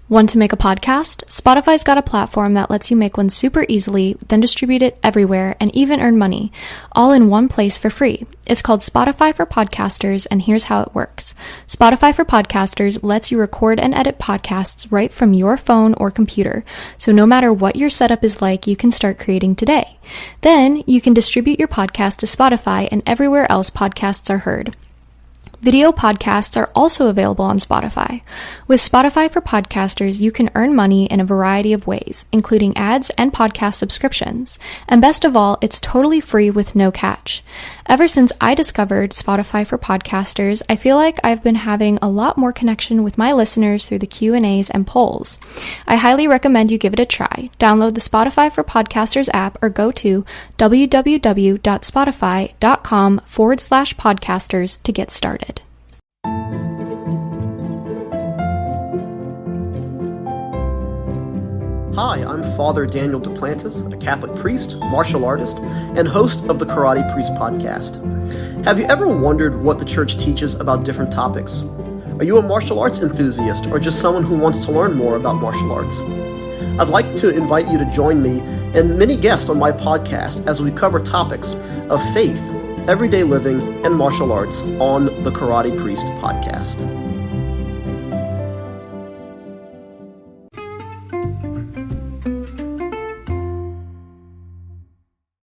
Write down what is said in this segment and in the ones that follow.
Want to make a podcast? Spotify's got a platform that lets you make one super easily, then distribute it everywhere and even earn money, all in one place for free. It's called Spotify for Podcasters, and here's how it works. Spotify for Podcasters lets you record and edit podcasts right from your phone or computer, so no matter what your setup is like, you can start creating today. Then, you can distribute your podcast to Spotify and everywhere else podcasts are heard. Video podcasts are also available on Spotify. With Spotify for Podcasters, you can earn money in a variety of ways, including ads and podcast subscriptions. And best of all, it's totally free with no catch. Ever since I discovered Spotify for Podcasters, I feel like I've been having a lot more connection with my listeners through the Q&As and polls. I highly recommend you give it a try. Download the Spotify for Podcasters app or go to www.spotify.com/podcasters to get started. Hi, I'm Father Daniel Duplantis, a Catholic priest, martial artist, and host of the Karate Priest podcast. Have you ever wondered what the church teaches about different topics? Are you a martial arts enthusiast or just someone who wants to learn more about martial arts? I'd like to invite you to join me and many guests on my podcast as we cover topics of faith, everyday living, and martial arts on the Karate Priest podcast.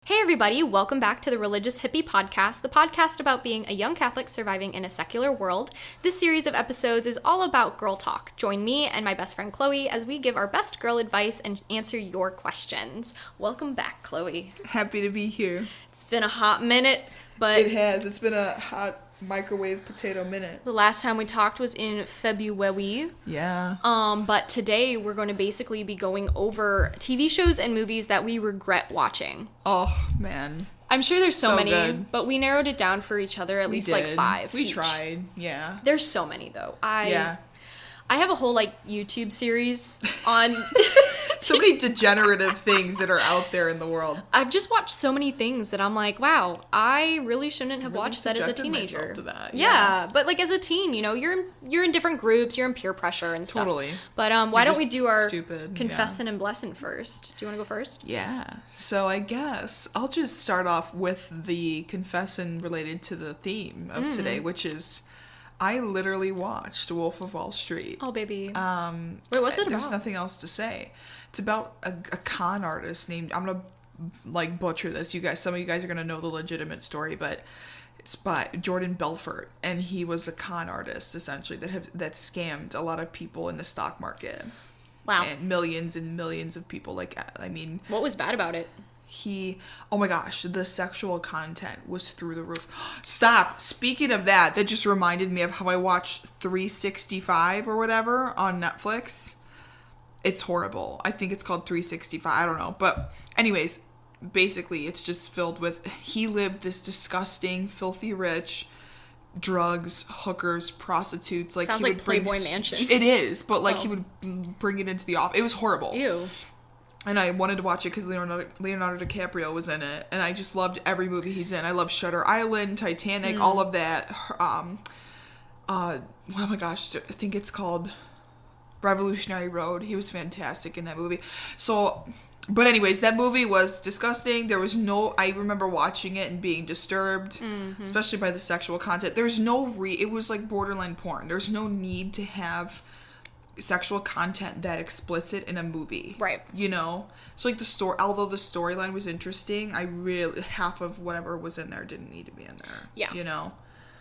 Everybody, welcome back to the Religious Hippie Podcast, the podcast about being a young Catholic surviving in a secular world. This series of episodes is all about girl talk. Join me and my best friend Chloe as we give our best girl advice and answer your questions. Welcome back, Chloe. Happy to be here. It's been a hot minute, but... It has. It's been a hot microwave potato minute. The last time we talked was in February. Yeah. But today we're going to basically be going over TV shows and movies that we regret watching. Oh, man. I'm sure there's so many, good. But we narrowed it down for each other, at least like 5 We each. tried, yeah. There's so many, though. I have a whole, YouTube series on... So many degenerative things that are out there in the world. I've just watched so many things that I'm like, wow, I really shouldn't have watched that as a teenager. Myself to that, yeah, but as a teen, you're in different groups, you're in peer pressure and stuff. Totally. But why don't we do our stupid, confessing and blessing first? Do you want to go first? Yeah. So I guess I'll just start off with the confession related to the theme of today, which is... I literally watched Wolf of Wall Street. Oh, baby. Wait, what's it about? There's nothing else to say. It's about a con artist named... I'm going to, butcher this. Some of you guys are going to know the legitimate story, but it's by Jordan Belfort. And he was a con artist, essentially, that scammed a lot of people in the stock market. Wow. And millions of people. What was bad about it? Oh my gosh, the sexual content was through the roof. Stop. Speaking of that just reminded me of how I watched 365 or whatever on Netflix. It's horrible. I think it's called 365. I don't know. But anyways, basically it's just filled with, he lived this disgusting, filthy rich, drugs, hookers, prostitutes. Sounds like Playboy Mansion. It is, but he would bring it into the office. It was horrible. Ew. And I wanted to watch it because Leonardo DiCaprio was in it. And I just loved every movie he's in. I love Shutter Island, Titanic, all of that. Oh my gosh, I think it's called Revolutionary Road. He was fantastic in that movie. So, but anyways, that movie was disgusting. I remember watching it and being disturbed, especially by the sexual content. It was like borderline porn. There's no need to have sexual content that explicit in a movie, right? So the story, although the storyline was interesting, half of whatever was in there didn't need to be in there.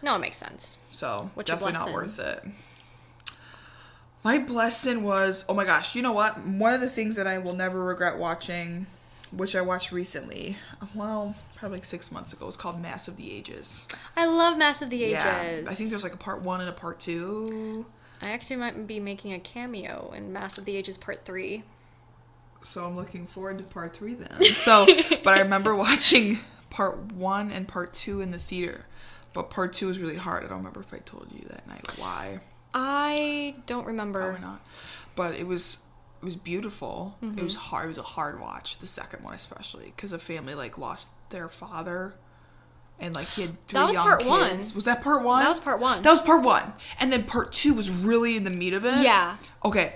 No, it makes sense. So definitely not worth it. My blessing was, oh my gosh, you know what, one of the things that I will never regret watching, which I watched recently, probably 6 months ago, was called Mass of the Ages. I love Mass of the Ages. I think there's a part 1 and a part 2. I actually might be making a cameo in Mass of the Ages Part 3. So I'm looking forward to Part 3 then. So, but I remember watching Part 1 and Part 2 in the theater. But Part 2 was really hard. I don't remember if I told you that night why. I don't remember. Probably not. But it was beautiful. Mm-hmm. It was hard. It was a hard watch, the second one especially. Because a family, lost their father. And, he had 3 young kids. That was part 1. Was that part 1? That was part 1. That was part 1. And then part 2 was really in the meat of it? Yeah. Okay.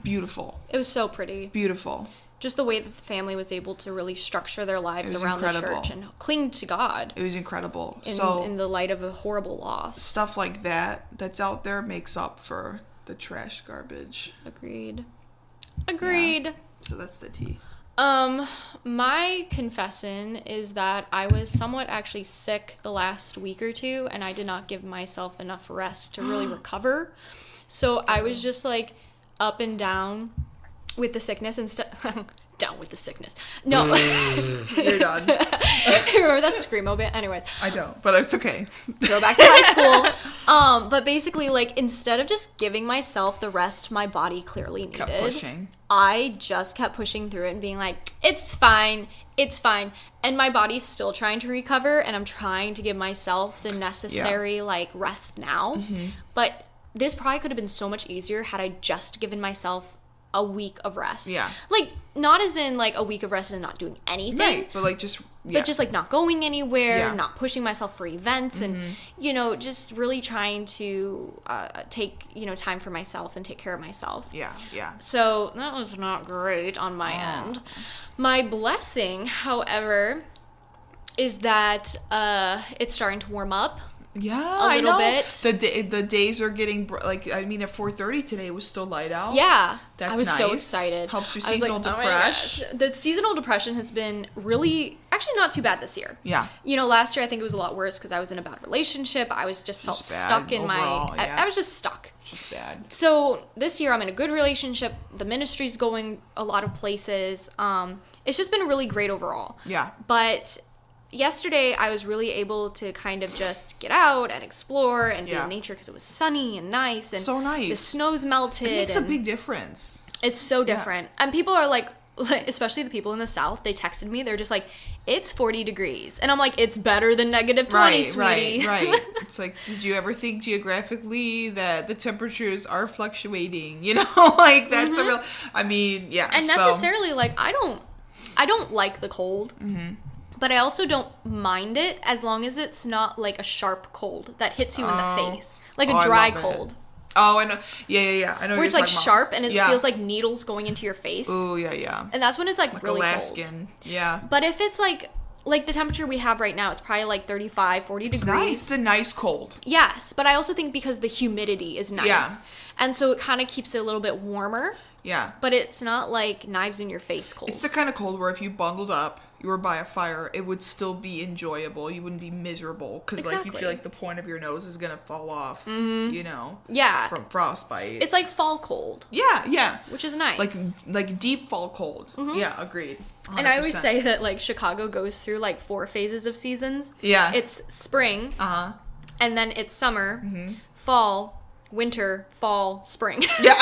beautiful. It was so pretty. Beautiful. Just the way that the family was able to really structure their lives around the church and cling to God. It was incredible. In the light of a horrible loss. Stuff like that's out there makes up for the trash garbage. Agreed. Yeah. So that's the tea. My confession is that I was somewhat actually sick the last week or two, and I did not give myself enough rest to really recover. So I was just like up and down with the sickness and down with the sickness. No. You're done. Remember that Screamo band? Anyway. I don't, but it's okay. Go back to high school. But basically, like, instead of just giving myself the rest my body clearly needed, kept pushing. I just kept pushing through it and being like, it's fine. It's fine. And my body's still trying to recover, and I'm trying to give myself the necessary, like, rest now. Mm-hmm. But this probably could have been so much easier had I just given myself a week of rest. Yeah. Like, not as in, like, a week of rest and not doing anything. Right, but, like, just... Yeah. But just, like, not going anywhere, not pushing myself for events, and, you know, just really trying to take, you know, time for myself and take care of myself. Yeah, yeah. So, that was not great on my end. My blessing, however, is that it's starting to warm up. Yeah, I know. Bit. The days are getting, like, I mean, at 4:30 today, it was still light out. Yeah. That's I was nice. so excited. Helps your seasonal depression. Oh, the seasonal depression has been really, actually not too bad this year. Yeah. You know, last year I think it was a lot worse because I was in a bad relationship. I was just felt stuck in overall, I was just stuck. Just bad. So this year I'm in a good relationship. The ministry's going a lot of places. It's just been really great overall. Yeah. But yesterday I was really able to kind of just get out and explore and be in nature because it was sunny and nice. And so nice. The snow's melted. It makes a big difference. It's so different. And people are like, especially the people in the South, they texted me. They're just like, it's 40 degrees. And I'm like, it's better than negative 20, sweetie. Right. It's like, did you ever think geographically that the temperatures are fluctuating? You know, like that's a real, I mean, yeah. And necessarily, like, I don't like the cold. Mm-hmm. But I also don't mind it as long as it's not like a sharp cold that hits you in the face. Like a dry cold. Oh, I know. Yeah. I know. Where it's like sharp and it feels like needles going into your face. Oh, yeah. And that's when it's like really Alaskan. cold. Yeah. But if it's like the temperature we have right now, it's probably like 35, 40 degrees. Nice. It's a nice cold. Yes. But I also think because the humidity is nice. Yeah. And so it kind of keeps it a little bit warmer. Yeah. But it's not like knives in your face cold. It's the kind of cold where if you bundled up, you were by a fire, it would still be enjoyable. You wouldn't be miserable because like you feel like the point of your nose is gonna fall off, you know, from frostbite. It's like fall cold. Yeah, which is nice. Like deep fall cold. Mm-hmm. Yeah, agreed. 100%. And I always say that like Chicago goes through like 4 phases of seasons. Yeah, it's spring. And then it's summer, fall, winter, fall, spring. Yeah.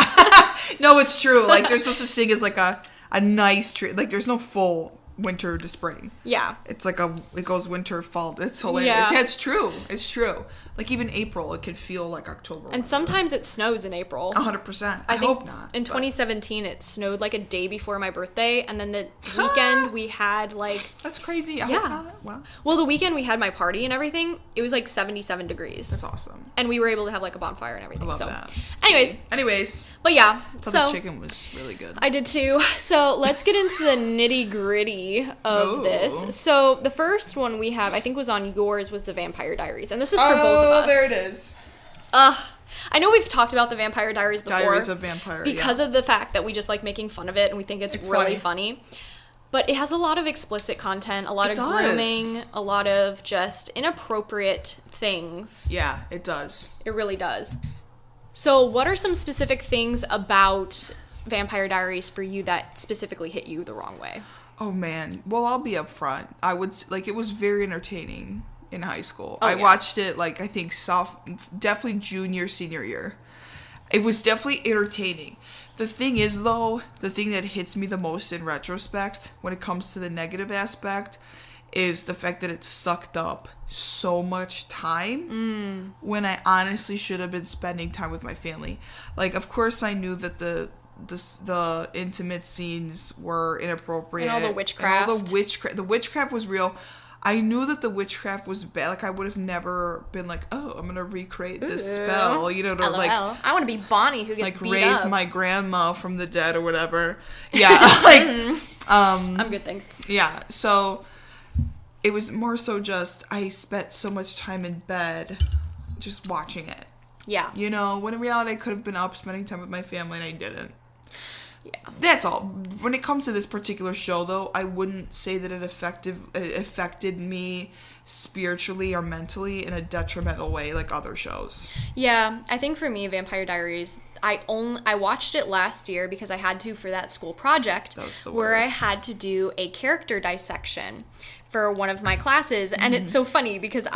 No, it's true. Like there's no such thing as like a nice tree. Like there's no full winter to spring. Yeah. It's like it goes winter, fall. It's hilarious. Yeah, it's true. It's true. Like even April, it could feel like October. And sometimes it snows in April. 100%. I hope not. In 2017, it snowed like a day before my birthday, and then the weekend we had like... That's crazy. I hope not. Wow. Well, the weekend we had my party and everything, it was like 77 degrees. That's awesome. And we were able to have like a bonfire and everything. I love that. Anyways. But yeah. The chicken was really good. I did too. So let's get into the nitty gritty of this. So the first one we have, I think was on yours, was the Vampire Diaries. And this is for both of us. Oh, there it is. I know we've talked about the Vampire Diaries before. Diaries of Vampire, because of the fact that we just like making fun of it and we think it's really funny. But it has a lot of explicit content, a lot of grooming, a lot of just inappropriate things. Yeah, it does. It really does. So what are some specific things about Vampire Diaries for you that specifically hit you the wrong way? Oh, man. Well, I'll be upfront. I would, like, it was very entertaining in high school. I watched it, like, I think definitely junior, senior year. It was definitely entertaining. The thing is, though, the thing that hits me the most in retrospect when it comes to the negative aspect is the fact that it sucked up so much time when I honestly should have been spending time with my family. Like, of course, I knew that the intimate scenes were inappropriate. And all the witchcraft. The witchcraft was real. I knew that the witchcraft was bad. Like, I would have never been like, oh, I'm gonna recreate this spell, you know, to LOL. like, I want to be Bonnie who gets like beat raise up. my grandma from the dead or whatever. Yeah, like, I'm good, thanks. yeah. So it was more so just I spent so much time in bed just watching it. Yeah. You know, when in reality I could have been up spending time with my family and I didn't. Yeah. That's all. When it comes to this particular show, though, I wouldn't say that it affected me spiritually or mentally in a detrimental way like other shows. Yeah, I think for me, Vampire Diaries, I watched it last year because I had to for that school project where I had to do a character dissection for one of my classes, and it's so funny because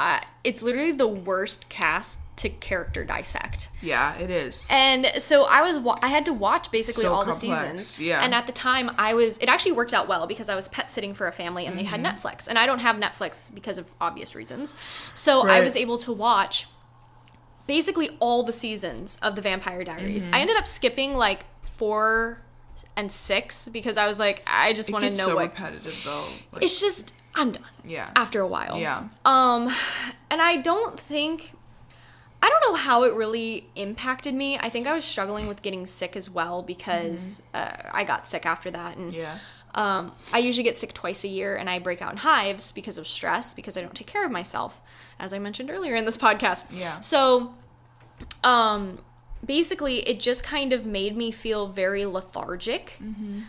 it's literally the worst cast to character dissect. Yeah, it is. And so I had to watch basically all complex. The seasons. Yeah. And at the time it actually worked out well because I was pet sitting for a family and they had Netflix. And I don't have Netflix because of obvious reasons. So I was able to watch basically all the seasons of the Vampire Diaries. I ended up skipping like 4 and 6 because I was like, I just want to know so what. repetitive though. Like, it's just, I'm done. Yeah. After a while. Yeah. And I don't know how it really impacted me. I think I was struggling with getting sick as well because I got sick after that. And I usually get sick twice a year and I break out in hives because of stress, because I don't take care of myself, as I mentioned earlier in this podcast. Yeah. So, basically, it just kind of made me feel very lethargic,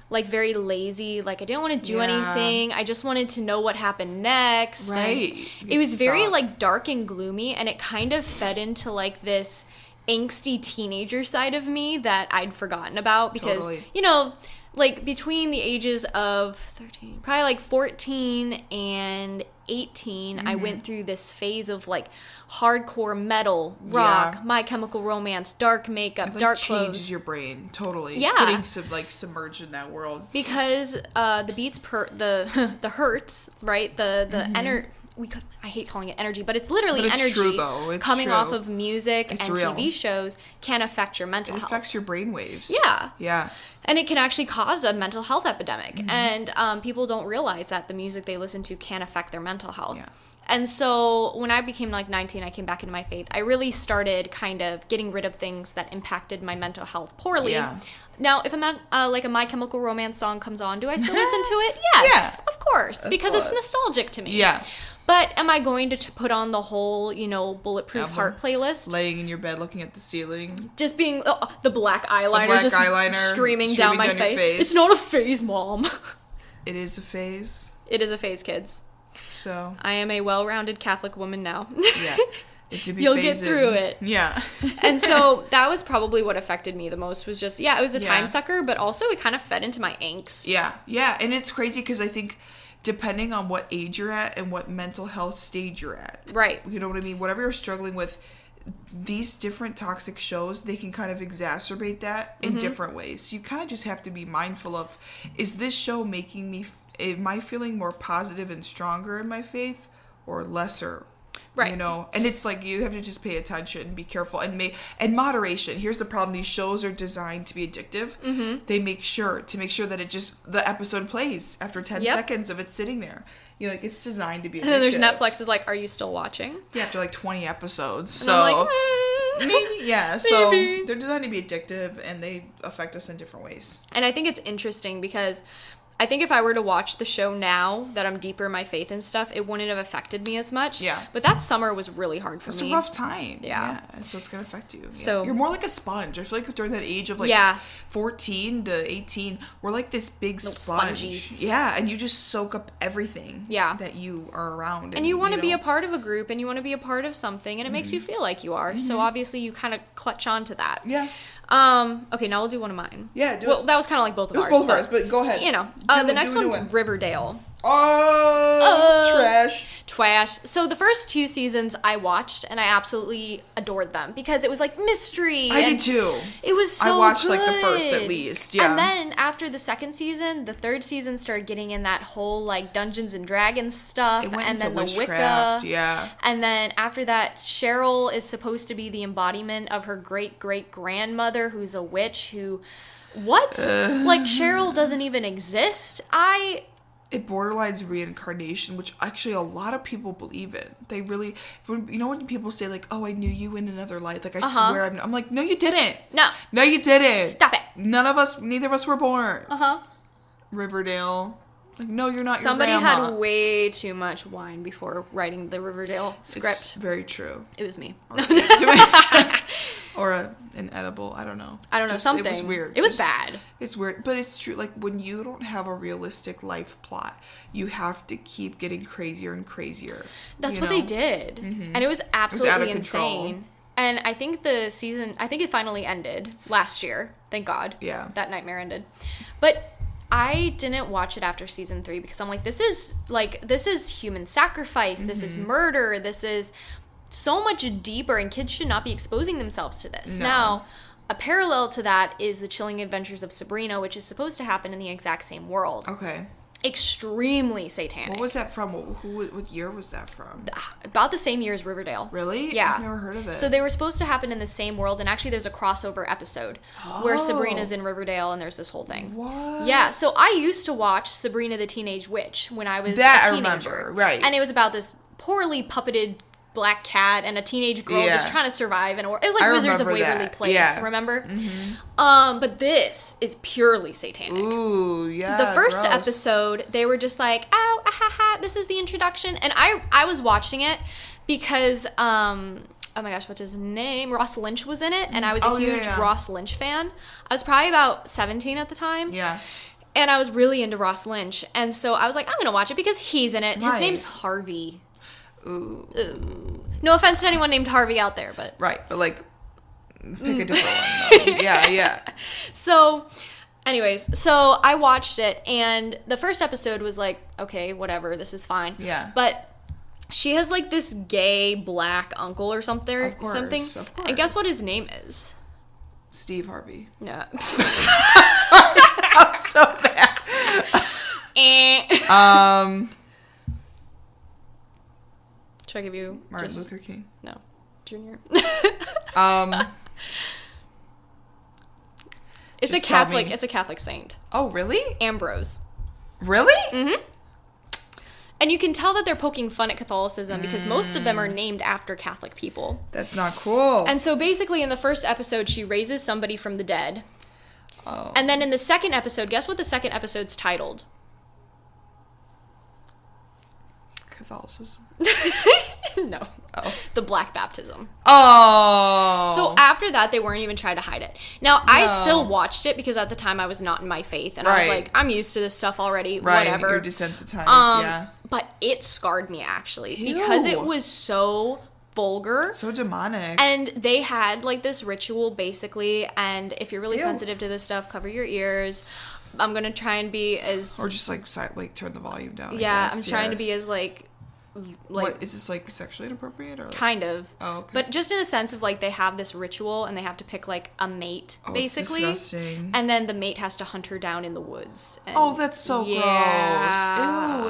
like very lazy. Like I didn't want to do anything. I just wanted to know what happened next. Right. It was very like dark and gloomy, and it kind of fed into like this angsty teenager side of me that I'd forgotten about because, you know, like between the ages of 13, probably like 14 and 18, I went through this phase of like hardcore metal, rock, My Chemical Romance, dark makeup, dark clothes. It changes your brain totally. Yeah, getting submerged in that world because the beats the hertz, right? The energy. I hate calling it energy, but it's literally energy true, though. It's coming true. off of music and real. TV shows can affect your mental health. It affects your brain waves. Yeah. Yeah. And it can actually cause a mental health epidemic. And people don't realize that the music they listen to can affect their mental health. Yeah. And so when I became like 19, I came back into my faith. I really started kind of getting rid of things that impacted my mental health poorly. Yeah. Now, if like a My Chemical Romance song comes on, do I still listen to it? Yes, of course, because it's nostalgic to me. Yeah. But am I going to put on the whole, you know, Bulletproof Heart playlist? Laying in your bed looking at the ceiling. Just being the black eyeliner streaming down my face. It's not a phase, Mom. It is a phase. It is a phase, kids. So I am a well-rounded Catholic woman now. Yeah. You'll get through it. Yeah. And so that was probably what affected me the most was just, it was a time sucker, but also it kind of fed into my angst. Yeah. Yeah. And it's crazy because I think depending on what age you're at and what mental health stage you're at. Right. You know what I mean? Whatever you're struggling with, these different toxic shows, they can kind of exacerbate that in different ways. You kind of just have to be mindful of, is this show making me, am I feeling more positive and stronger in my faith or lesser? Right. You know, and it's like you have to just pay attention, be careful, and moderation. Here's the problem: these shows are designed to be addictive. They make sure that it just the episode plays after 10 seconds of it sitting there. You know, like it's designed to be addictive. And then there's Netflix is like, are you still watching? Yeah, after like 20 episodes. And so I'm like, maybe, yeah. So they're designed to be addictive, and they affect us in different ways. And I think it's interesting because I think if I were to watch the show now that I'm deeper in my faith and stuff, it wouldn't have affected me as much. Yeah. But that summer was really hard for me. It's a rough time. Yeah. And so it's going to affect you. Yeah. So you're more like a sponge. I feel like during that age of like 14 to 18, we're like this big sponge. Sponges. Yeah. And you just soak up everything that you are around. And you want to be a part of a group and you want to be a part of something and it makes you feel like you are. So obviously you kind of clutch on to that. Yeah. Okay, now we'll do one of mine. Yeah, well, that was kind of like both of ours. It was both of ours, but go ahead. You know, the next one's Riverdale. Trash. So the first 2 seasons I watched and I absolutely adored them because it was like mystery. I did too. It was so I watched good. like the first at least. Yeah. And then after the second season, the third season started getting in that whole like Dungeons and Dragons stuff. It went and into then the witchcraft, Wicca. Yeah. And then after that, Cheryl is supposed to be the embodiment of her great great grandmother who's a witch who like Cheryl doesn't even exist. it borderlines reincarnation, which actually a lot of people believe in. They really, when people say like, "Oh, I knew you in another life," like I swear, I'm like, no, you didn't. No, you didn't. Stop it. Neither of us were born. Riverdale. Like, no, you're not. Somebody your grandma. had way too much wine before writing the Riverdale script. It's very true. It was me. Or an edible. I don't know. Something. It was weird. It was bad. It's weird, but it's true. Like, when you don't have a realistic life plot, you have to keep getting crazier and crazier. That's what they did. And it was absolutely insane. And I think it finally ended last year. Thank God. Yeah. That nightmare ended. But I didn't watch it after season 3 because I'm like, this is human sacrifice. This is murder. This is so much deeper, and kids should not be exposing themselves to this. No. Now, a parallel to that is the Chilling Adventures of Sabrina, which is supposed to happen in the exact same world. Okay. Extremely satanic. What was that from? What year was that from? About the same year as Riverdale. Really? Yeah. I've never heard of it. So they were supposed to happen in the same world, and actually there's a crossover episode where Sabrina's in Riverdale, and there's this whole thing. What? Yeah. So I used to watch Sabrina the Teenage Witch when I was a teenager. I remember. Right. And it was about this poorly puppeted black cat and a teenage girl just trying to survive. It was like Wizards of Waverly Place, remember? But this is purely satanic. Ooh, yeah. The first episode, they were just like, oh, this is the introduction. And I was watching it because, oh my gosh, what's his name? Ross Lynch was in it, and I was a huge Ross Lynch fan. I was probably about 17 at the time. Yeah. And I was really into Ross Lynch. And so I was like, I'm going to watch it because he's in it. His name's Harvey. Ooh. No offense to anyone named Harvey out there, but... Right, but like, pick a different one, though. Yeah. So, anyways, so I watched it, and the first episode was like, okay, whatever, this is fine. Yeah. But she has like this gay black uncle or something. Of course. And guess what his name is? Steve Harvey. No. Sorry, that was so bad. Should I give you Martin Luther King? No, Junior. It's a Catholic. It's a Catholic saint. Oh, really? Ambrose. Really? Mm-hmm. And you can tell that they're poking fun at Catholicism because most of them are named after Catholic people. That's not cool. And so basically, in the first episode, she raises somebody from the dead. Oh. And then in the second episode, guess what the second episode's titled? Catholicism. No. Oh. The Black Baptism. Oh. So after that, they weren't even trying to hide it. Now, I still watched it because at the time I was not in my faith. And I was like, I'm used to this stuff already. Right. Whatever. You're desensitized, yeah. But it scarred me, actually. Ew. Because it was so vulgar. So demonic. And they had like this ritual, basically. And if you're really sensitive to this stuff, cover your ears. I'm going to try and be as... Or just like turn the volume down, Yeah, I'm trying to be as like... What, is this like sexually inappropriate or kind of? Oh, okay. But just in a sense of like they have this ritual and they have to pick like a mate, basically. It's disgusting. And then the mate has to hunt her down in the woods. And that's so gross.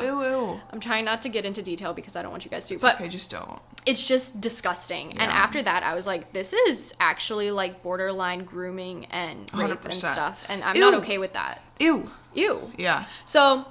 Ew. I'm trying not to get into detail because I don't want you guys to. It's but okay, just don't. It's just disgusting. Yeah. And after that, I was like, this is actually like borderline grooming and rape 100%. and stuff. And I'm not okay with that. Ew. Yeah. So...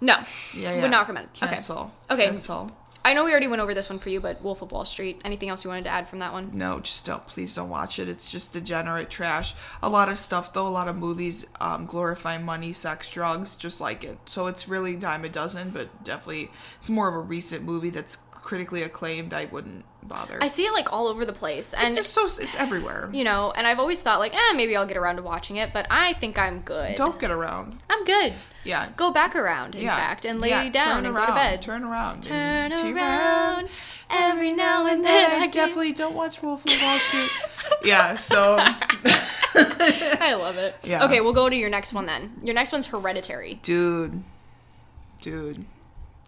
No. Yeah. Would not recommend. Cancel. Okay. Cancel. I know we already went over this one for you, but Wolf of Wall Street. Anything else you wanted to add from that one? No, just don't. Please don't watch it. It's just degenerate trash. A lot of stuff, though. A lot of movies glorify money, sex, drugs, just like it. So it's really dime a dozen, but definitely it's more of a recent movie that's critically acclaimed. I wouldn't bother. I see it like all over the place. And it's just it's everywhere. You know, and I've always thought like, maybe I'll get around to watching it, but I think I'm good. Don't get around. I'm good. Yeah. Go back around, in fact, and lay down and go to bed. Turn around. Turn around. Every now and then. I definitely don't watch Wolf of Wall Street. Yeah, so. I love it. Yeah. Okay, we'll go to your next one then. Your next one's Hereditary. Dude.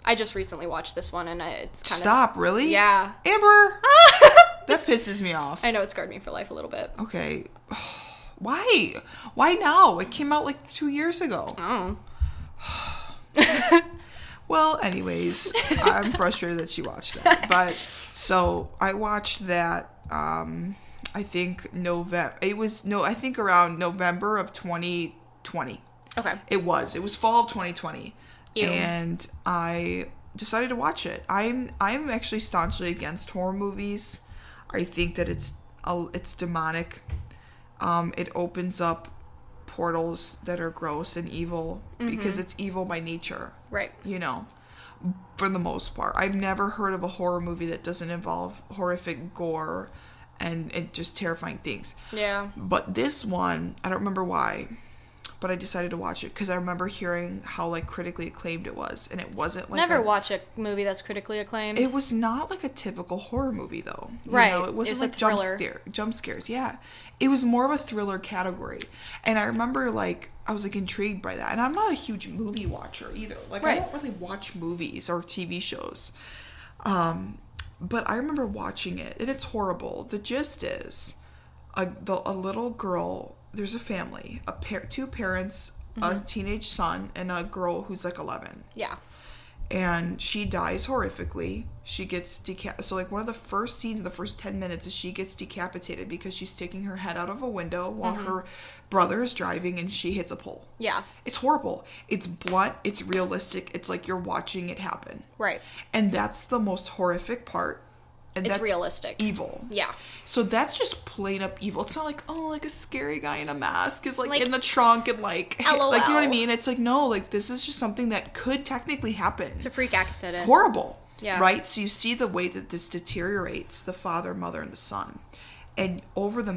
I just recently watched this one and it's kind of... Stop, really? Yeah. Amber! That pisses me off. I know, it scarred me for life a little bit. Okay. Why? Why now? It came out like 2 years ago. Oh. Well, anyways, I'm frustrated that she watched that. But, so, I watched that, I think I think around November of 2020. Okay. It was fall of 2020. Ew. And I decided to watch it. I'm actually staunchly against horror movies. I think that it's demonic. It opens up portals that are gross and evil because it's evil by nature. Right. You know, for the most part. I've never heard of a horror movie that doesn't involve horrific gore and just terrifying things. Yeah. But this one, I don't remember why, but I decided to watch it because I remember hearing how, like, critically acclaimed it was. And it wasn't like... Never watch a movie that's critically acclaimed. It was not like a typical horror movie, though. Right. You know, it wasn't like jump scares. Yeah. It was more of a thriller category. And I remember, like, I was, like, intrigued by that. And I'm not a huge movie watcher either. Like, I don't really watch movies or TV shows. But I remember watching it, and it's horrible. The gist is a little girl, there's a family, two parents, a teenage son, and a girl who's like 11. Yeah. And she dies horrifically. She gets so like one of the first scenes in the first 10 minutes is she gets decapitated because she's sticking her head out of a window while her brother is driving and she hits a pole. Yeah. It's horrible. It's blunt. It's realistic. It's like you're watching it happen. Right. And that's the most horrific part. And it's that's realistic. Evil. Yeah. So that's just plain up evil. It's not like, oh, like a scary guy in a mask is like in the trunk and like, LOL. like, you know what I mean? It's like, no, like this is just something that could technically happen. It's a freak accident. Horrible. Yeah. Right? So you see the way that this deteriorates the father, mother, and the son. And over the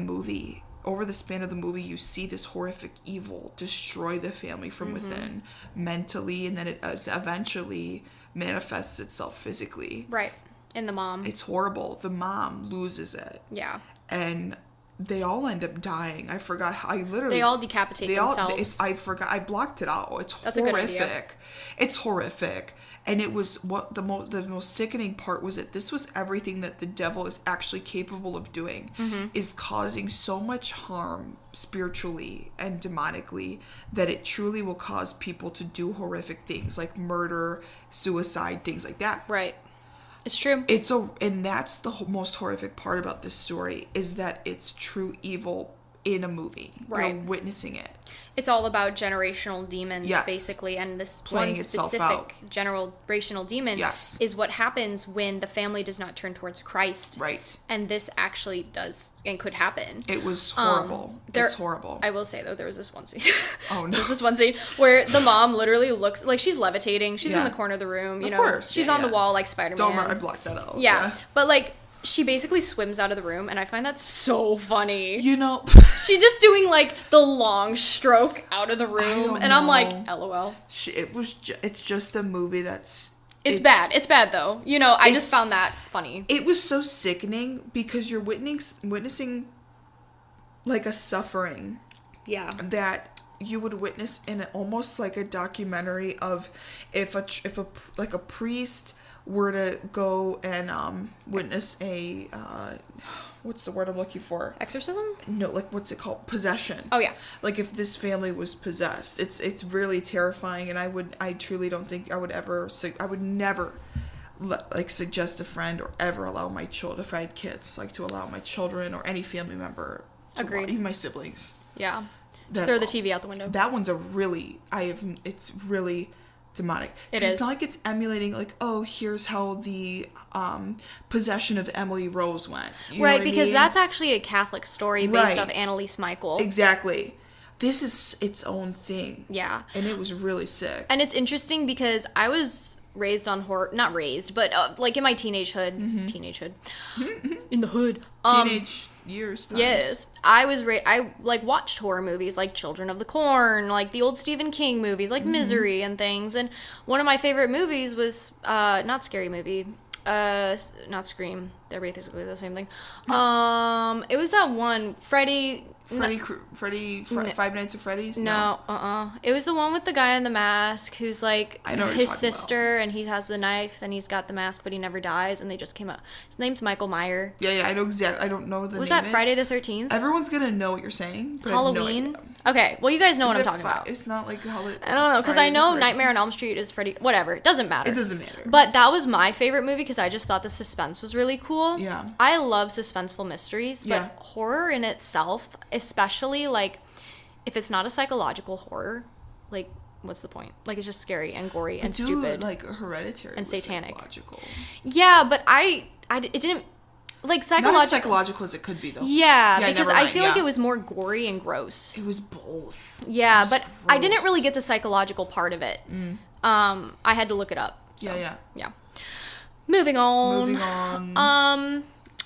span of the movie, you see this horrific evil destroy the family from within mentally, and then it eventually manifests itself physically. Right. In the mom. It's horrible. The mom loses it. Yeah. And they all end up dying. I forgot how. They all decapitate themselves. I forgot. I blocked it out. It's That's horrific. A good idea. It's horrific. And it was what the most sickening part was that this was everything that the devil is actually capable of doing, is causing so much harm spiritually and demonically that it truly will cause people to do horrific things like murder, suicide, things like that. Right. It's true. And that's the most horrific part about this story is that it's true evil in a movie. Right. You're witnessing it. It's all about generational demons, yes. basically, and this playing one itself out. specific generational demon yes. is what happens when the family does not turn towards Christ. Right. And this actually does and could happen. It was horrible. It's horrible. I will say, though, there was this one scene. Oh, no. There's this one scene where the mom literally looks like she's levitating. She's in the corner of the room. You know, course. She's on the wall like Spider-Man. Don't worry, I blocked that out. Yeah. But, like, she basically swims out of the room, and I find that so funny. You know... She's just doing, like, the long stroke out of the room, and I'm like, LOL. It's just a movie that's... It's bad. It's bad, though. You know, I just found that funny. It was so sickening because you're witnessing, like, a suffering... Yeah. That you would witness in almost like a documentary of if a priest were to go and witness a what's the word I'm looking for? Exorcism? No, like what's it called? Possession. Oh yeah. Like if this family was possessed, it's really terrifying, and I truly don't think I would never like suggest a friend or ever allow my children, if I had kids, like to allow my children or any family member to Agreed. even my siblings. Yeah. Just throw the TV out the window. That one's it's really demonic. It's not like it's emulating like, oh, here's how the possession of Emily Rose went. Right, because that's actually a Catholic story based off Annalise Michael. Exactly. This is its own thing. Yeah. And it was really sick. And it's interesting because I was raised on horror, not raised, but like in my teenagehood, in the hood. Teenage years. Times. Yes. I like watched horror movies like Children of the Corn, like the old Stephen King movies, like Misery and things. And one of my favorite movies was, not Scary Movie, not Scream. They're basically the same thing. It was that one, Five Nights at Freddy's? No, It was the one with the guy in the mask who's like his sister, and he has the knife, and he's got the mask, but he never dies, and they just came out. His name's Michael Meyer. Yeah, I know exactly. I don't know the name. Was that Friday the 13th? Everyone's gonna know what you're saying. But Halloween? I have no idea. Okay, well, you guys know what I'm talking about. It's not like Halloween. I don't know, because I know Nightmare on Elm Street is Freddy. Whatever, it doesn't matter. It doesn't matter. But that was my favorite movie because I just thought the suspense was really cool. Yeah. I love suspenseful mysteries, but horror in itself, especially like if it's not a psychological horror, like what's the point? Like, it's just scary and gory and Dude, stupid. like Hereditary and was satanic. Psychological. Yeah, but it didn't, like, psychological. Not as psychological as it could be, though. Yeah, because I feel like yeah. it was more gory and gross. It was both. Yeah, It was but gross. I didn't really get the psychological part of it. I had to look it up. So, yeah. Moving on.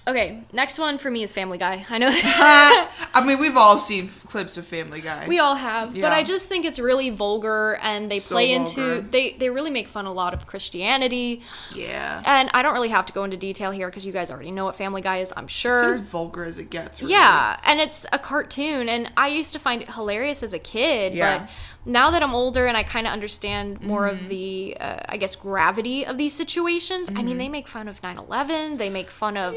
Okay, next one for me is Family Guy. I know. I mean, we've all seen clips of Family Guy. We all have, Yeah. but I just think it's really vulgar, and they So play vulgar. into they really make fun a lot of Christianity. Yeah. And I don't really have to go into detail here because you guys already know what Family Guy is, I'm sure. It's as vulgar as it gets. Really. Yeah, and it's a cartoon, and I used to find it hilarious as a kid, Yeah. but now that I'm older and I kind of understand more of the, I guess, gravity of these situations, I mean, they make fun of 9/11, they make fun of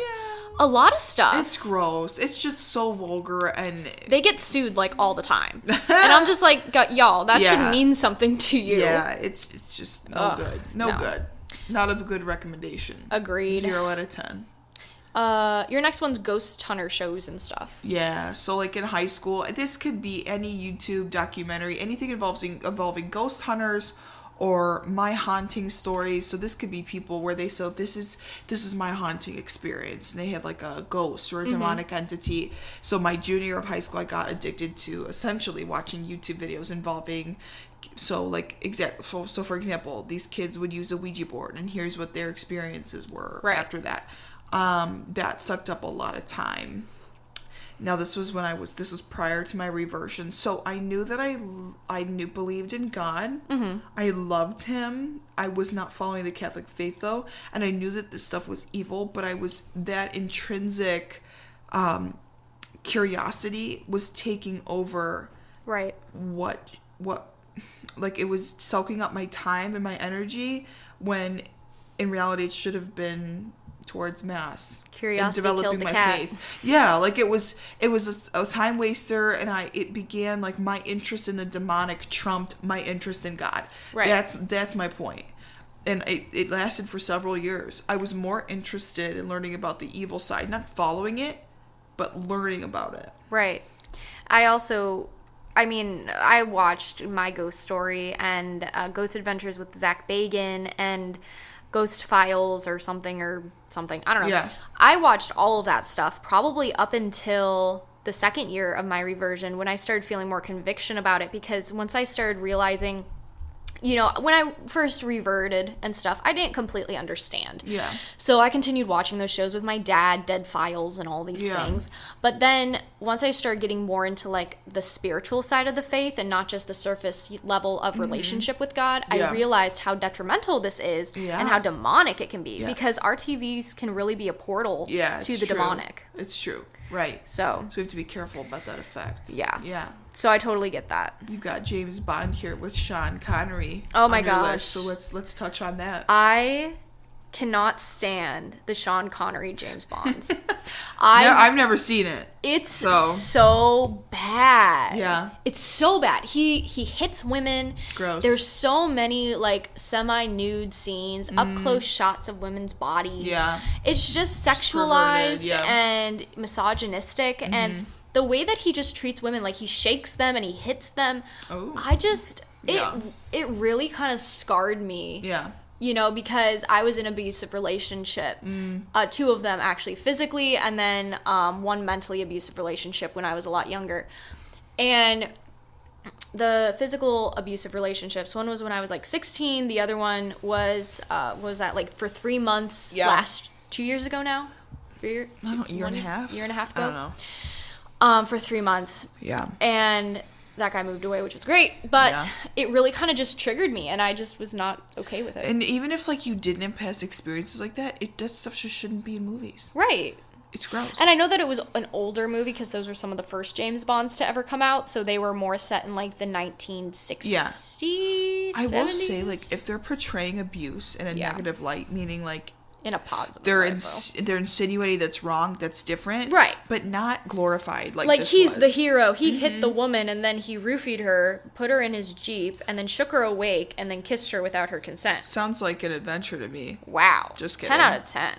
a lot of stuff. It's gross. It's just so vulgar, and They get sued, like, all the time. And I'm just like, y'all, that Yeah. should mean something to you. yeah, it's just no good. No good. Not a good recommendation. Agreed. 0 out of 10. Your next one's ghost hunter shows and stuff. Yeah, so like in high school, this could be any YouTube documentary, anything involving ghost hunters or my haunting stories. So this could be people where they say, this is my haunting experience, and they have like a ghost or a demonic entity. So my junior year of high school, I got addicted to essentially watching YouTube videos involving. So for example, these kids would use a Ouija board, and here's what their experiences were after that. That sucked up a lot of time. Now this was prior to my reversion, so I knew that I believed in God. I loved him. I was not following the Catholic faith though, and I knew that this stuff was evil, but I was that intrinsic curiosity was taking over. Right. What like it was soaking up my time and my energy, when in reality it should have been towards mass, Curiosity and developing killed the my cat. faith. Yeah, like it was a time waster, and it began like my interest in the demonic trumped my interest in God. Right. That's my point. And it lasted for several years. I was more interested in learning about the evil side, not following it, but learning about it. Right. I watched My Ghost Story and Ghost Adventures with Zach Bagans and Ghost Files or something. I don't know. Yeah. I watched all of that stuff probably up until the second year of my reversion, when I started feeling more conviction about it, because once I started realizing, when I first reverted and stuff, I didn't completely understand. Yeah. So I continued watching those shows with my dad, Dead Files and all these things. But then once I started getting more into like the spiritual side of the faith and not just the surface level of relationship with God, I realized how detrimental this is and how demonic it can be, because our TVs can really be a portal to the demonic. It's true. Right. So we have to be careful about that effect. Yeah. Yeah. So I totally get that. You've got James Bond here with Sean Connery. Oh my on your gosh. list, so let's touch on that. I cannot stand the Sean Connery James Bonds. I've never seen it. It's so bad. Yeah. It's so bad. He hits women. Gross. There's so many like semi-nude scenes, up close shots of women's bodies. Yeah. It's just sexualized perverted, and misogynistic, and the way that he just treats women, like he shakes them and he hits them. Oh. It really kind of scarred me. Yeah. Because I was in an abusive relationship. 2 of them actually physically, and then one mentally abusive relationship when I was a lot younger. And the physical abusive relationships, one was when I was like 16. The other one was that like for 3 months last 2 years ago now? Year and a half ago? I don't know. For 3 months. Yeah. And that guy moved away, which was great, but it really kind of just triggered me, and I just was not okay with it. And even if like you didn't have past experiences like that, that stuff just shouldn't be in movies. Right. It's gross. And I know that it was an older movie because those were some of the first James Bonds to ever come out, so they were more set in like the 1960s. Yeah. I 70s? Will say, like, if they're portraying abuse in a negative light, meaning like in a positive they're insinuating that's wrong, that's different, right, but not glorified like this he's the hero. He hit the woman, and then he roofied her, put her in his Jeep, and then shook her awake, and then kissed her without her consent. Sounds like an adventure to me. Wow. Just kidding. 10 out of 10.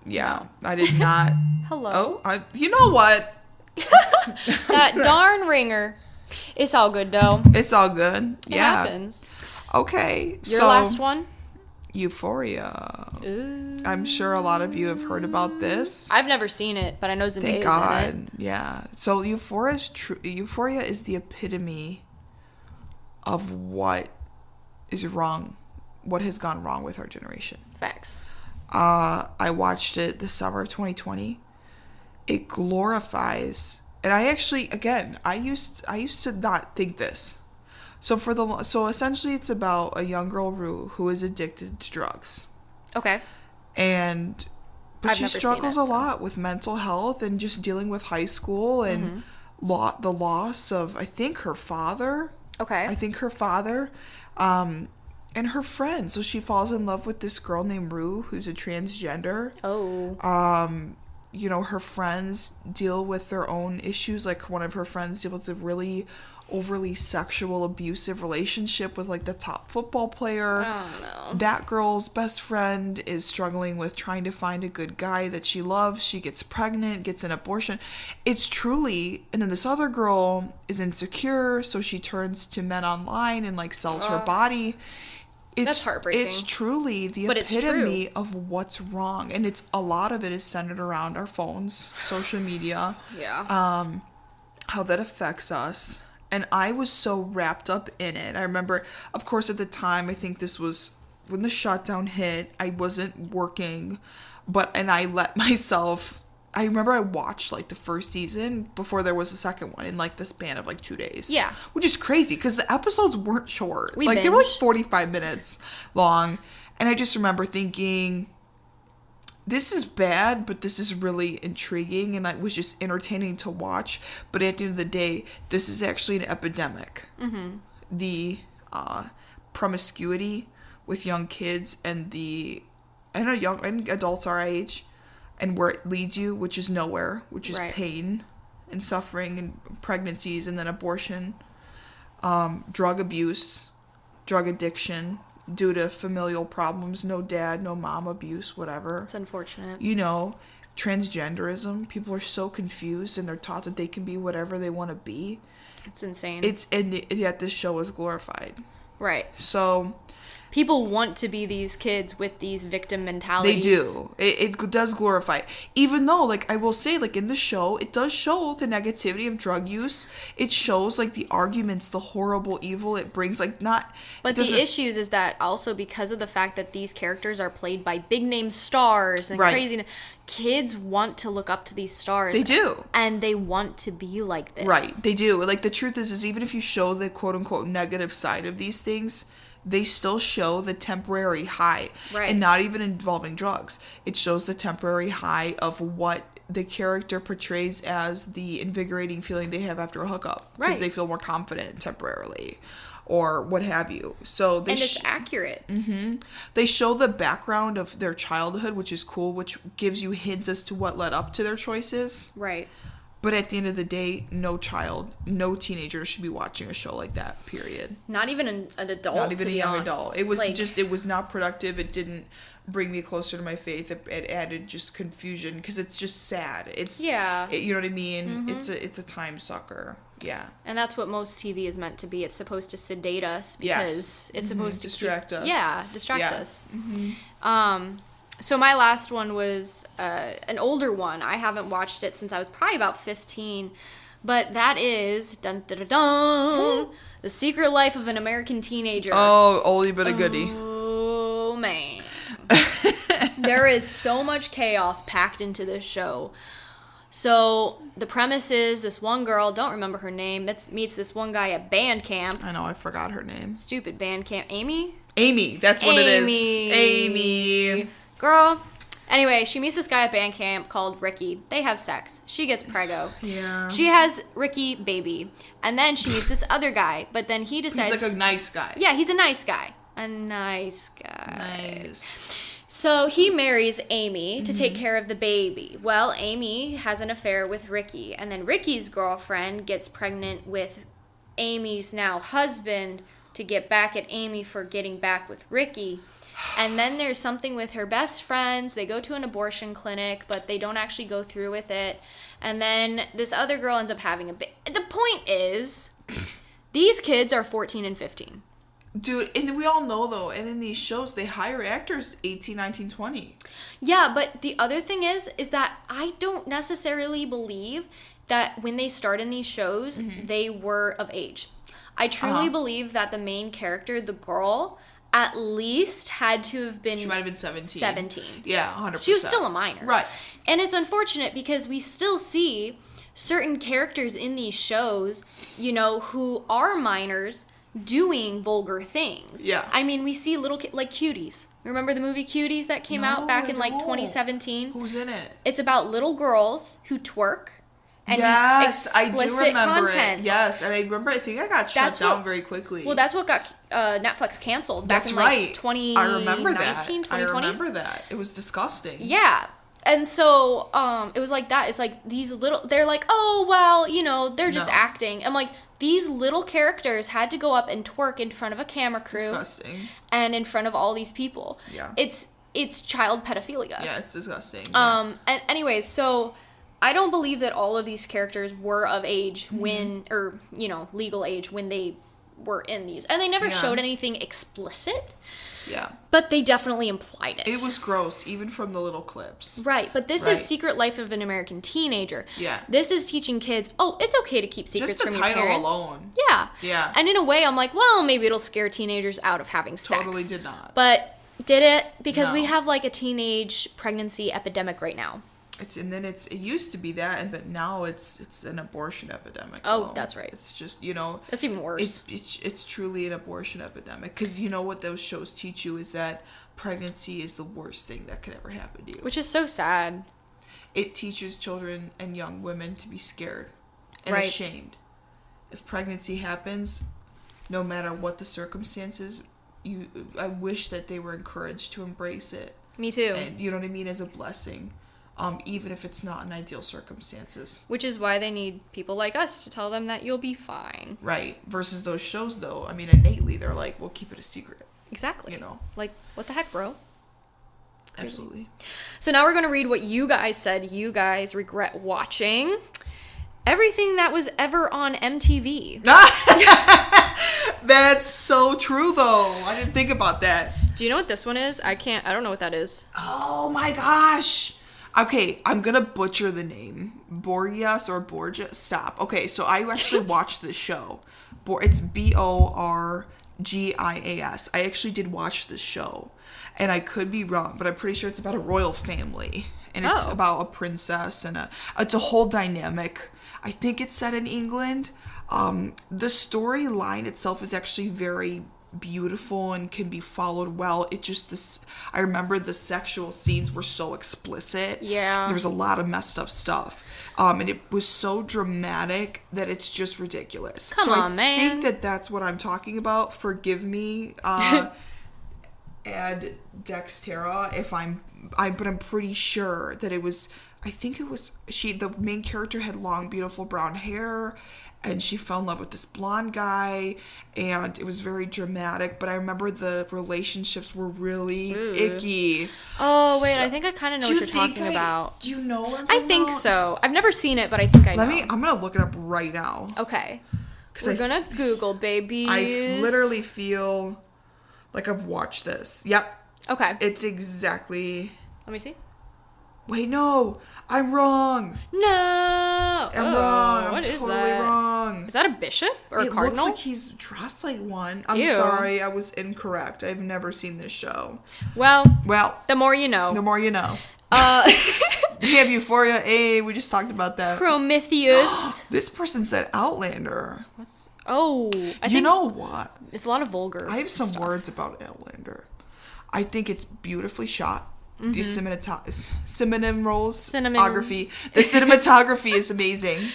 Yeah. No. I did not. Hello. You know what? That darn ringer. It's all good, though. It's all good. It happens. Okay. Your last one? Euphoria. Ooh. I'm sure a lot of you have heard about this. I've never seen it, but I know Zendaya's Thank God. in it. Yeah. So Euphoria is the epitome of what is wrong, what has gone wrong with our generation. Facts. I watched it the summer of 2020. It glorifies, and I actually, again, I used to not think this. So essentially it's about a young girl, Rue, who is addicted to drugs. Okay. But she struggles a lot with mental health and just dealing with high school and the loss of, I think, her father. Okay. And her friends. So she falls in love with this girl named Rue, who's a transgender. Oh. You know, her friends deal with their own issues. Like, one of her friends deals with a really overly sexual, abusive relationship with, like, the top football player. Oh, no. That girl's best friend is struggling with trying to find a good guy that she loves. She gets pregnant, gets an abortion. It's truly... And then this other girl is insecure, so she turns to men online and, like, sells her body. That's heartbreaking. It's truly the epitome of what's wrong. And it's a lot of it is centered around our phones, social media. Yeah. How that affects us. And I was so wrapped up in it. I remember, of course, at the time, I think this was when the shutdown hit, I wasn't working, and I let myself... I remember I watched, like, the first season before there was a second one in, like, the span of, like, 2 days. Yeah. Which is crazy, because the episodes weren't short. We they were, like, binged. 45 minutes long. And I just remember thinking, this is bad, but this is really intriguing, and it was just entertaining to watch. But at the end of the day, this is actually an epidemic. Mm-hmm. The promiscuity with young kids and adults our age, and where it leads you, which is nowhere, which is pain and suffering and pregnancies and then abortion, drug abuse, drug addiction due to familial problems, no dad, no mom abuse, whatever. It's unfortunate. You know, transgenderism. People are so confused and they're taught that they can be whatever they want to be. It's insane. And yet this show is glorified. Right. So... People want to be these kids with these victim mentalities. They do. It does glorify it. Even though, like, I will say, like, in the show, it does show the negativity of drug use. It shows, like, the arguments, the horrible evil it brings, like, not... But the issues is that also because of the fact that these characters are played by big-name stars and crazy... Kids want to look up to these stars. They do. And they want to be like this. Right. They do. Like, the truth is even if you show the quote-unquote negative side of these things... They still show the temporary high. Right. And not even involving drugs. It shows the temporary high of what the character portrays as the invigorating feeling they have after a hookup. Because they feel more confident temporarily. Or what have you. So they and it's accurate. Mm-hmm. They show the background of their childhood, which is cool, which gives you hints as to what led up to their choices. Right. But at the end of the day, no teenager should be watching a show like that, period. Not even an adult, not even to a be young honest. adult. It was it was not productive. It didn't bring me closer to my faith. It added just confusion because it's just sad. You know what I mean? Mm-hmm. It's a time sucker. Yeah. And that's what most TV is meant to be. It's supposed to sedate us because it's supposed to distract us. Yeah, distract us. Mm-hmm. So my last one was an older one. I haven't watched it since I was probably about 15. But that is dun, dun, dun, dun, The Secret Life of an American Teenager. Oh, oldie but a goodie. Oh, man. There is so much chaos packed into this show. So the premise is this one girl, don't remember her name, meets this one guy at band camp. I know, I forgot her name. Stupid band camp. Amy? Amy, that's what it is. Amy. Girl. Anyway, she meets this guy at band camp called Ricky. They have sex. She gets preggo. Yeah. She has Ricky baby. And then she meets this other guy. But then he decides... He's like a nice guy. Yeah, he's a nice guy. A nice guy. Nice. So he marries Amy to take care of the baby. Well, Amy has an affair with Ricky. And then Ricky's girlfriend gets pregnant with Amy's now husband to get back at Amy for getting back with Ricky. And then there's something with her best friends. They go to an abortion clinic, but they don't actually go through with it. And then this other girl ends up having a baby. The point is, These kids are 14 and 15. Dude, and we all know, though, and in these shows, they hire actors 18, 19, 20. Yeah, but the other thing is that I don't necessarily believe that when they start in these shows, they were of age. I truly believe that the main character, the girl, at least had to have been... She might have been 17. 17. Yeah, 100%. She was still a minor. Right. And it's unfortunate because we still see certain characters in these shows, you know, who are minors... doing vulgar things. Yeah. I mean, we see little like Cuties. Remember the movie Cuties that came out back in like 2017? Who's in it? It's about little girls who twerk and yes, use I do remember content. it. Yes, and I remember. I think I got shut down very quickly. Well, that's what got Netflix canceled back in like 2019, I remember that. 2020. I remember that. It was disgusting. Yeah. And so, it was like that. It's like these little, they're like, oh, well, you know, they're just acting. I'm like, these little characters had to go up and twerk in front of a camera crew. Disgusting. And in front of all these people. Yeah. It's child pedophilia. Yeah, it's disgusting. And anyways, so I don't believe that all of these characters were of age when, or, you know, legal age when they were in these. And they never showed anything explicit. Yeah. But they definitely implied it. It was gross, even from the little clips. Right, but this is Secret Life of an American Teenager. Yeah. This is teaching kids, oh, it's okay to keep secrets from your parents. Just the title alone. Yeah. Yeah. And in a way, I'm like, well, maybe it'll scare teenagers out of having sex. Totally did not. But did it? Because we have like a teenage pregnancy epidemic right now. It used to be that, but now it's an abortion epidemic. Oh, though. that's right. It's just, you know, that's even worse. It's truly an abortion epidemic, because you know what those shows teach you is that pregnancy is the worst thing that could ever happen to you. Which is so sad. It teaches children and young women to be scared and ashamed. If pregnancy happens, no matter what the circumstances, I wish that they were encouraged to embrace it. Me too. And you know what I mean, as a blessing. Even if it's not in ideal circumstances. Which is why they need people like us to tell them that you'll be fine. Right. Versus those shows, though. I mean, innately, they're like, we'll keep it a secret. Exactly. You know? Like, what the heck, bro? Crazy. Absolutely. So now we're going to read what you guys said you guys regret watching. Everything that was ever on MTV. That's so true, though. I didn't think about that. Do you know what this one is? I don't know what that is. Oh, my gosh. Okay, I'm going to butcher the name. Borgias or Borgia? Stop. Okay, so I actually watched this show. It's Borgias. I actually did watch this show. And I could be wrong, but I'm pretty sure it's about a royal family. And it's about a princess and it's a whole dynamic. I think it's set in England. The storyline itself is actually very beautiful and can be followed well. It just I remember the sexual scenes were so explicit. Yeah. There was a lot of messed up stuff. And it was so dramatic that it's just ridiculous. Come on, man. I think that's what I'm talking about. Forgive me, Ad Dextera, but I'm pretty sure that it was, I think it was, the main character had long, beautiful brown hair, and she fell in love with this blonde guy, and it was very dramatic, but I remember the relationships were really icky. Oh, wait, I think I kind of know what you're talking about. Do you know what I'm talking about? I think so. I've never seen it, but I think I know. I'm going to look it up right now. Okay. We're going to Google, babies. I literally feel like I've watched this. Yep. Okay. It's exactly... Let me see. Wait, no. I'm wrong. No. I'm wrong. I'm totally wrong. Is that a bishop or a cardinal? It looks like he's dressed like one. I'm sorry. I was incorrect. I've never seen this show. Well, the more you know. The more you know. We have Euphoria. Hey, we just talked about that. Prometheus. This person said Outlander. I think you know what? It's a lot of vulgar I have some stuff. words about Outlander. I think it's beautifully shot. The cinematography is amazing.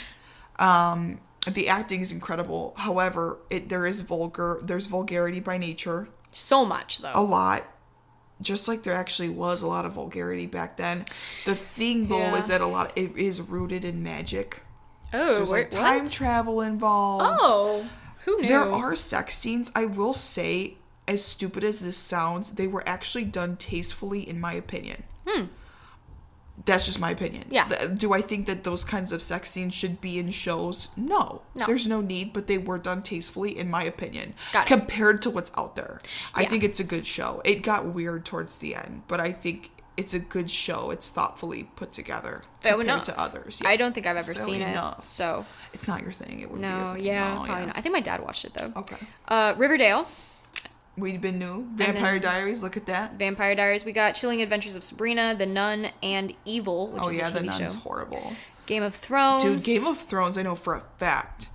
The acting is incredible. However, there's vulgarity by nature. So much, though. A lot. Just like there actually was a lot of vulgarity back then. The thing, though, is that it is rooted in magic. Oh, so there's like time travel involved. Oh, who knew? There are sex scenes. I will say, as stupid as this sounds, they were actually done tastefully, in my opinion. That's just my opinion. Yeah. Do I think that those kinds of sex scenes should be in shows? No. There's no need, but they were done tastefully, in my opinion. Compared to what's out there. Yeah. I think it's a good show. It got weird towards the end, but I think it's a good show. It's thoughtfully put together compared to others. Yeah. I don't think I've ever seen it. So it's not your thing. It would be your thing. Probably not. I think my dad watched it though. Okay. Riverdale. We've been new. Vampire Diaries, look at that. Vampire Diaries. We got Chilling Adventures of Sabrina, The Nun, and Evil, which is a TV show. The Nun's horrible. Game of Thrones. Dude, Game of Thrones, I know for a fact,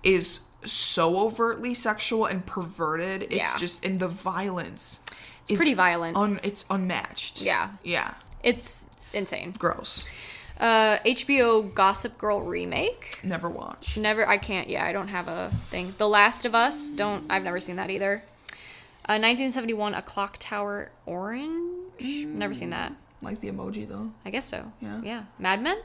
is so overtly sexual and perverted. It's just, and the violence is pretty violent. It's unmatched. Yeah. Yeah. It's insane. Gross. HBO Gossip Girl remake. Never watched. I can't. Yeah, I don't have a thing. The Last of Us. I've never seen that either. 1971, A Clock Tower Orange. Never seen that. Like the emoji, though. I guess so. Yeah. Yeah. Mad Men?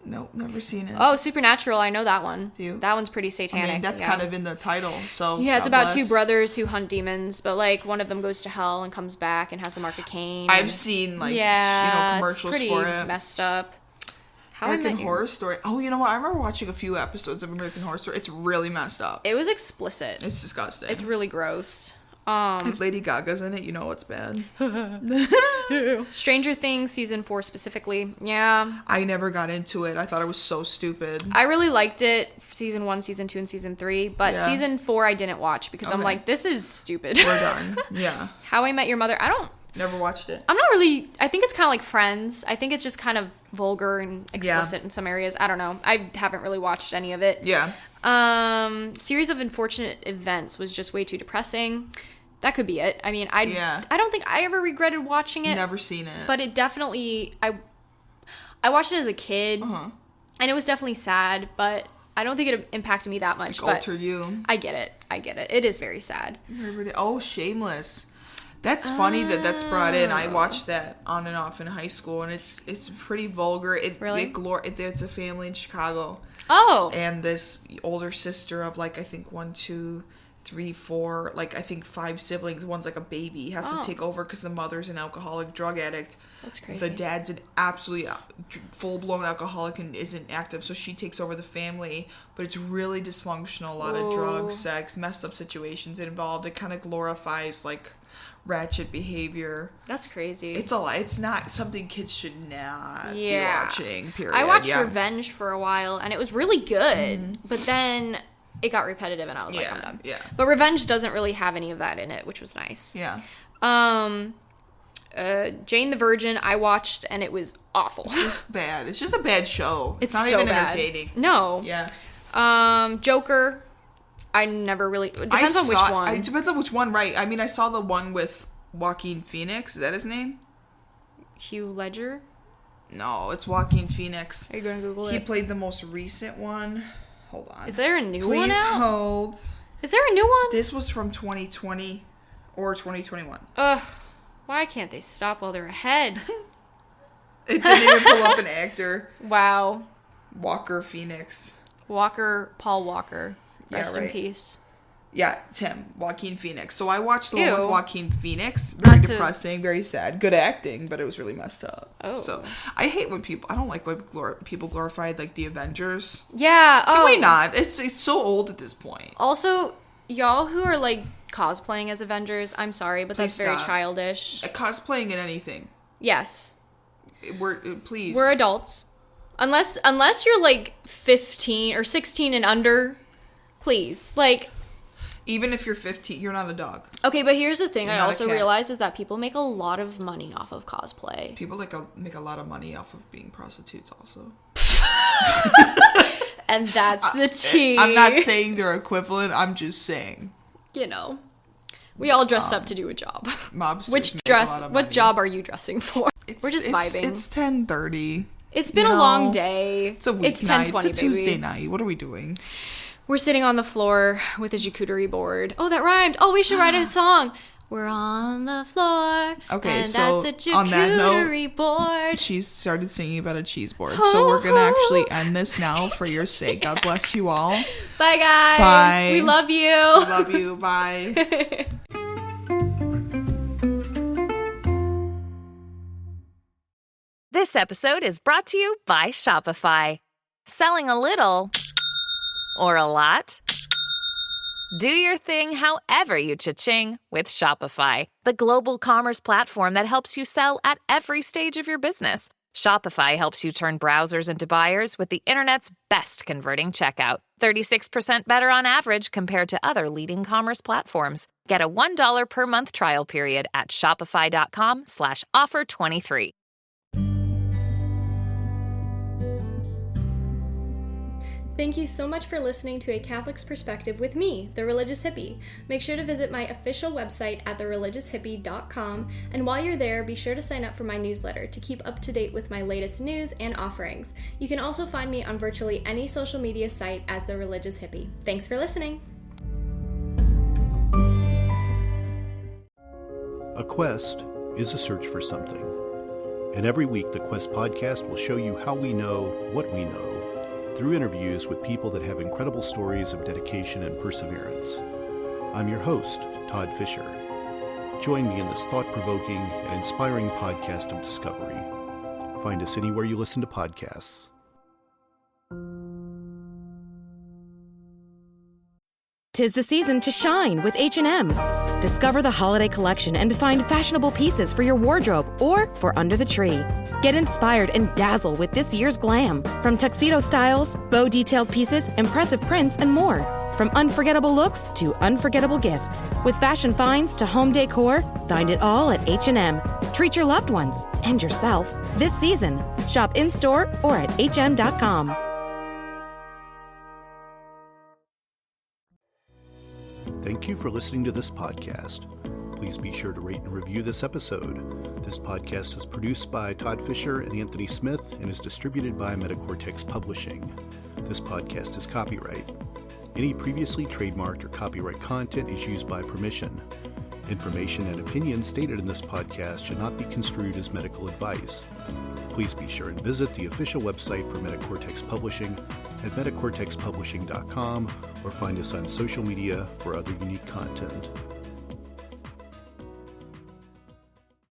Nope, never seen it. Oh, Supernatural. I know that one. Do you? That one's pretty satanic. I mean, that's kind of in the title, so yeah, it's about two brothers who hunt demons, but, like, one of them goes to hell and comes back and has the mark of Cain. I've seen, like, commercials it's for it. pretty messed up. American Horror Story. Oh, you know what? I remember watching a few episodes of American Horror Story. It's really messed up. It was explicit. It's disgusting. It's really gross. If Lady Gaga's in it, you know it's bad. Stranger Things season 4 specifically. Yeah. I never got into it. I thought it was so stupid. I really liked it. Season 1, season 2, and season 3. But season 4 I didn't watch because I'm like, this is stupid. We're done. Yeah. How I Met Your Mother. Never watched it. I'm not really... I think it's kind of like Friends. I think it's just kind of vulgar and explicit in some areas. I don't know. I haven't really watched any of it. Yeah. Series of Unfortunate Events was just way too depressing. That could be it. I mean, I don't think I ever regretted watching it. Never seen it. But it definitely... I watched it as a kid. Uh-huh. And it was definitely sad, but I don't think it impacted me that much. Like alter you. I get it. It is very sad. Oh, Shameless. That's funny that's brought in. I watched that on and off in high school, and it's pretty vulgar. Really? It's a family in Chicago. Oh. And this older sister of, like, I think 1, 2, 3, 4, like, I think 5 siblings. One's like a baby. Has to take over because the mother's an alcoholic drug addict. That's crazy. The dad's an absolutely full-blown alcoholic and isn't active, so she takes over the family. But it's really dysfunctional. A lot of drugs, sex, messed up situations involved. It kind of glorifies, like, ratchet behavior. That's crazy. It's a lot. It's not something kids should not be watching, period. I watched Revenge for a while, and it was really good. But then it got repetitive, and I was like, I'm done. Yeah. But Revenge doesn't really have any of that in it, which was nice. Yeah. Jane the Virgin, I watched, and it was awful. It's just bad. It's just a bad show. It's not so even bad. entertaining. No. Yeah. Joker, I never really... It depends on which one. It depends on which one, right. I mean, I saw the one with Joaquin Phoenix. Is that his name? Hugh Ledger? No, it's Joaquin Phoenix. Are you going to Google it? He played the most recent one. Hold on. Is there a new one out? Please hold. Is there a new one? This was from 2020 or 2021. Ugh. Why can't they stop while they're ahead? It didn't even pull up an actor. Wow. Paul Walker. Rest in peace. Yeah, it's him. Joaquin Phoenix. So I watched the one with Joaquin Phoenix. Very depressing, very sad. Good acting, but it was really messed up. Oh. So I hate when I don't like when people glorified, like, the Avengers. Yeah. Can we not? It's so old at this point. Also, y'all who are, like, cosplaying as Avengers, I'm sorry, but that's very childish. Cosplaying in anything. Yes. Please. We're adults. Unless you're, like, 15 or 16 and under, please. Like... Even if you're 15, you're not a dog. Okay, but here's the thing I also realized is that people make a lot of money off of cosplay. People make a lot of money off of being prostitutes also. And that's the tea. I'm not saying they're equivalent. I'm just saying. You know. We all dress up to do a job. Mobsters What job are you dressing for? We're just vibing. It's 10:30. It's been a long day. It's a weeknight. It's 10:20, it's a Tuesday night. What are we doing? We're sitting on the floor with a charcuterie board. Oh, that rhymed. Oh, we should write a song. We're on the floor. Okay, and so that's a on that charcuterie board. She started singing about a cheese board. So we're going to actually end this now for your sake. God bless you all. Bye, guys. Bye. We love you. We love you. Bye. This episode is brought to you by Shopify. Selling a little or a lot? Do your thing however you cha-ching with Shopify, the global commerce platform that helps you sell at every stage of your business. Shopify helps you turn browsers into buyers with the internet's best converting checkout. 36% better on average compared to other leading commerce platforms. Get a $1 per month trial period at shopify.com/offer23. Thank you so much for listening to A Catholic's Perspective with me, The Religious Hippie. Make sure to visit my official website at thereligioushippie.com, and while you're there, be sure to sign up for my newsletter to keep up to date with my latest news and offerings. You can also find me on virtually any social media site as The Religious Hippie. Thanks for listening. A quest is a search for something. And every week, the Quest podcast will show you how we know what we know through interviews with people that have incredible stories of dedication and perseverance. I'm your host, Todd Fisher. Join me in this thought-provoking and inspiring podcast of discovery. Find us anywhere you listen to podcasts. Tis the season to shine with H&M. Discover the holiday collection and find fashionable pieces for your wardrobe or for under the tree. Get inspired and dazzle with this year's glam. From tuxedo styles, bow detailed pieces, impressive prints, and more. From unforgettable looks to unforgettable gifts. With fashion finds to home decor, find it all at H&M. Treat your loved ones and yourself this season. Shop in-store or at hm.com. Thank you for listening to this podcast. Please be sure to rate and review this episode. This podcast is produced by Todd Fisher and Anthony Smith and is distributed by Metacortex Publishing. This podcast is copyright. Any previously trademarked or copyright content is used by permission. Information and opinions stated in this podcast should not be construed as medical advice. Please be sure and visit the official website for Metacortex Publishing at metacortexpublishing.com or find us on social media for other unique content.